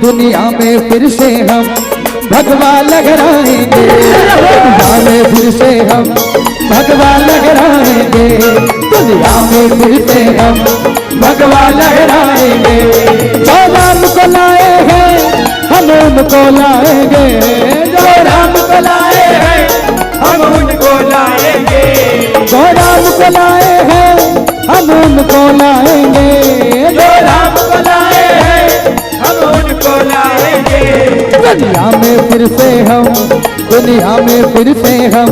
दुनिया में फिर से हम भगवा लहराएंगे, दुनिया में फिर से हम भगवा लहराएंगे, दुनिया में फिर से हम भगवा लहराएंगे। जो राम को लाए हैं हम उनको लाएंगे, जो राम को लाए हैं हम उनको लाएंगे, जो राम को लाए हैं हम उनको लाएंगे, जो राम को लाए हैं हम उनको लाएंगे। दुनिया में फिर से हम, दुनिया में फिर से हम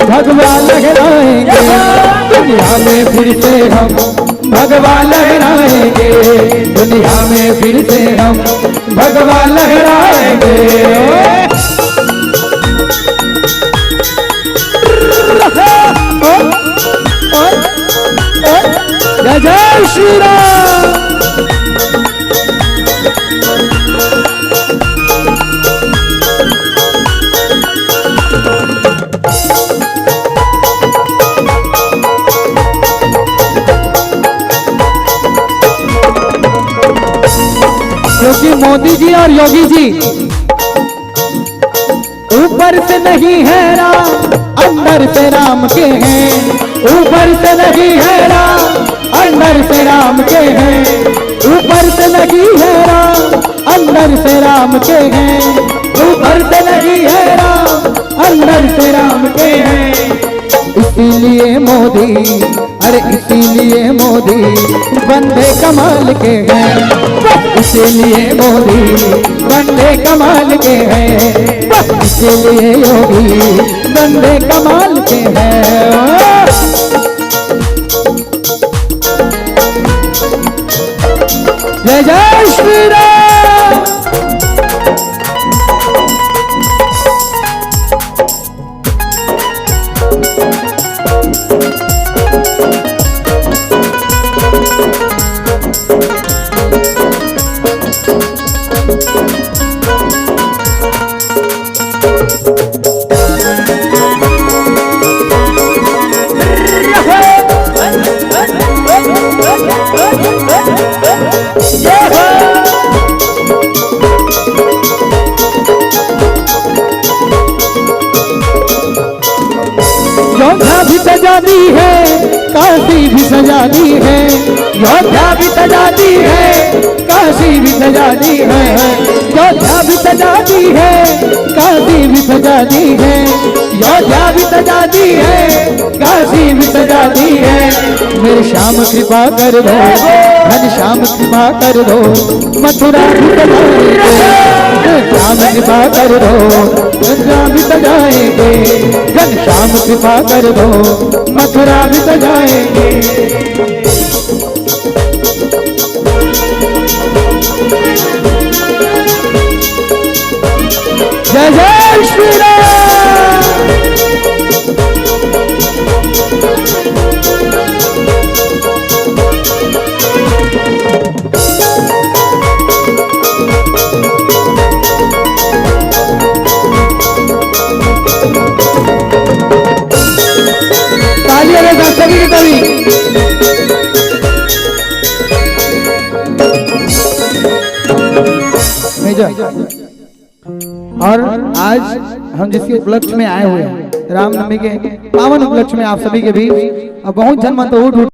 भगवा लहराएंगे, दुनिया में फिर से हम भगवा लहराएंगे, दुनिया में फिर से हम भगवा लहराएंगे। जय जय श्री राम। क्योंकि मोदी जी और योगी जी ऊपर से नहीं है राम अंदर से राम के हैं, ऊपर से नहीं है राम अंदर से राम के हैं, ऊपर से नहीं है राम अंदर से राम के हैं, ऊपर से नहीं है राम अंदर से राम के हैं। इसीलिए मोदी, अरे इसीलिए मोदी बंदे कमाल के हैं, इसीलिए मोदी बंदे कमाल के हैं, इसीलिए योगी बंदे कमाल के हैं। जय जय श्री राम। योद्धा भी सजा दी है, काशी भी सजा दी है, योद्धा भी सजा दी है, काशी भी सजा दी है, योद्धा भी सजा दी है, काशी भी सजा दी है, योद्धा भी सजा दी है, काशी भी सजा दी है। मेरे श्याम कृपा कर दो, घन श्याम कृपा कर दो, मथुरा भी सजाएंगे, श्याम कृपा कर दो, मथुरा भी सजाएंगे, घन श्याम कृपा कर दो, मथुरा भी सजाएंगे। जय जय श्री राम। तालियां बजा सभी के कवि। और आज हम जिसके उपलक्ष्य में आए हुए हैं, रामनवमी के पावन उपलक्ष्य में आप सभी के बीच बहुत जनमत उठ